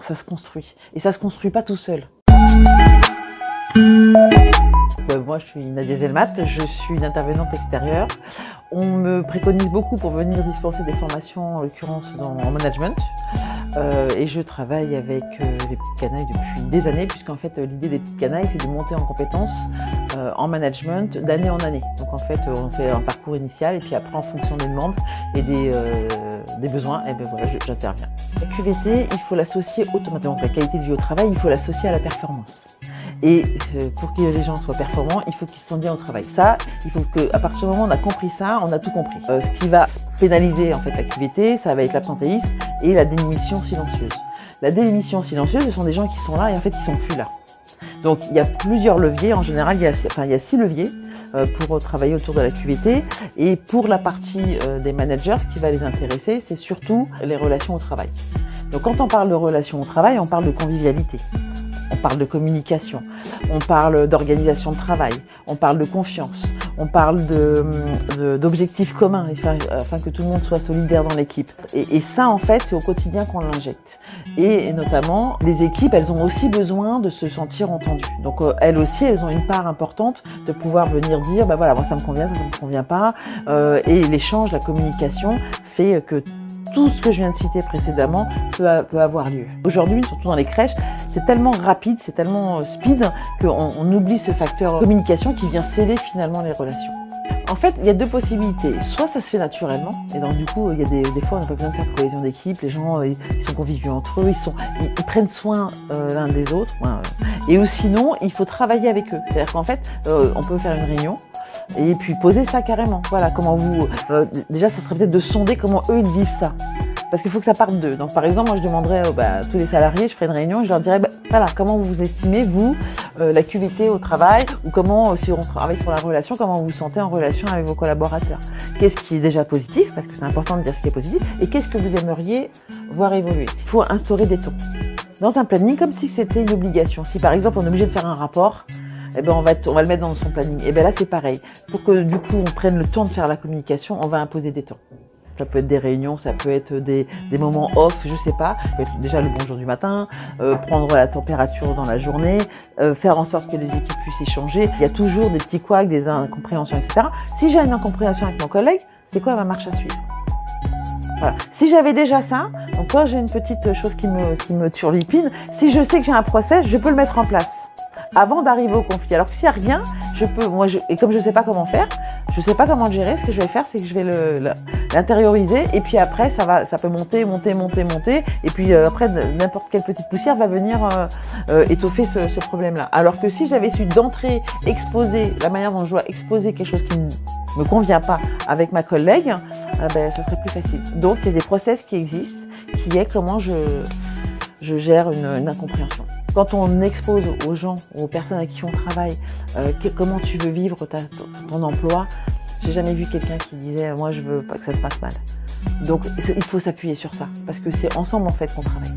ça se construit. Et ça se construit pas tout seul. Moi, je suis Nadia Zelmat, je suis une intervenante extérieure. On me préconise beaucoup pour venir dispenser des formations, en l'occurrence en management. Et je travaille avec les petites canailles depuis des années, puisqu'en fait, l'idée des petites canailles, c'est de monter en compétences en management d'année en année. Donc en fait, on fait un parcours initial et puis après, en fonction des demandes et des besoins, et ben voilà, j'interviens. La QVT, il faut l'associer automatiquement. La qualité de vie au travail, il faut l'associer à la performance. Et pour que les gens soient performants, il faut qu'ils se sentent bien au travail. Ça, il faut qu'à partir du moment où on a compris ça, on a tout compris. Ce qui va pénaliser en fait la QVT, ça va être l'absentéisme et la démission silencieuse. La démission silencieuse, ce sont des gens qui sont là et en fait qui sont plus là. Donc il y a plusieurs leviers. En général, il y a 6 leviers pour travailler autour de la QVT. Et pour la partie des managers, ce qui va les intéresser, c'est surtout les relations au travail. Donc quand on parle de relations au travail, on parle de convivialité. On parle de communication, on parle d'organisation de travail, on parle de confiance, on parle d'objectifs communs afin que tout le monde soit solidaire dans l'équipe. Et ça, en fait, c'est au quotidien qu'on l'injecte. Et notamment, les équipes, elles ont aussi besoin de se sentir entendues. Donc, elles aussi, elles ont une part importante de pouvoir venir dire, bah voilà, moi ça me convient, ça me convient pas. Et l'échange, la communication fait que tout ce que je viens de citer précédemment peut avoir lieu. Aujourd'hui, surtout dans les crèches, c'est tellement rapide, c'est tellement speed qu'on oublie ce facteur communication qui vient sceller finalement les relations. En fait, il y a deux possibilités. Soit ça se fait naturellement, et donc du coup, il y a des fois, on n'a pas besoin de faire de cohésion d'équipe, les gens ils sont conviviaux entre eux, ils prennent soin l'un des autres. Et ou sinon, il faut travailler avec eux. C'est-à-dire qu'en fait, on peut faire une réunion, et puis poser ça carrément. Voilà, comment vous... déjà, ça serait peut-être de sonder comment eux, ils vivent ça. Parce qu'il faut que ça parte d'eux. Donc, par exemple, moi, je demanderais à tous les salariés, je ferais une réunion et je leur dirais, voilà, comment vous estimez, vous, la QVT au travail, ou comment, si on travaille sur la relation, comment vous vous sentez en relation avec vos collaborateurs. Qu'est-ce qui est déjà positif, parce que c'est important de dire ce qui est positif, et qu'est-ce que vous aimeriez voir évoluer. Il faut instaurer des tons. Dans un planning, comme si c'était une obligation. Si, par exemple, on est obligé de faire un rapport, eh ben on va le mettre dans son planning. Et bien là, c'est pareil. Pour que du coup, on prenne le temps de faire la communication, on va imposer des temps. Ça peut être des réunions, ça peut être des moments off, je sais pas. Ça peut être déjà le bonjour du matin, prendre la température dans la journée, faire en sorte que les équipes puissent échanger. Il y a toujours des petits couacs, des incompréhensions, etc. Si j'ai une incompréhension avec mon collègue, c'est quoi ma marche à suivre? Voilà. Si j'avais déjà ça, donc quand j'ai une petite chose qui me turlupine, si je sais que j'ai un process, je peux le mettre en place avant d'arriver au conflit. Alors que s'il n'y a rien, et comme je ne sais pas comment faire, je ne sais pas comment le gérer, ce que je vais faire, c'est que je vais l'intérioriser et puis après, ça peut monter, et puis après, n'importe quelle petite poussière va venir étoffer ce problème-là. Alors que si j'avais su d'entrée exposer la manière dont je dois exposer quelque chose qui ne me convient pas avec ma collègue, ça serait plus facile. Donc, il y a des process qui existent, qui est comment je gère une incompréhension. Quand on expose aux gens, aux personnes avec qui on travaille, comment tu veux vivre ton emploi, j'ai jamais vu quelqu'un qui disait « moi je veux pas que ça se passe mal ». Donc il faut s'appuyer sur ça, parce que c'est ensemble en fait qu'on travaille.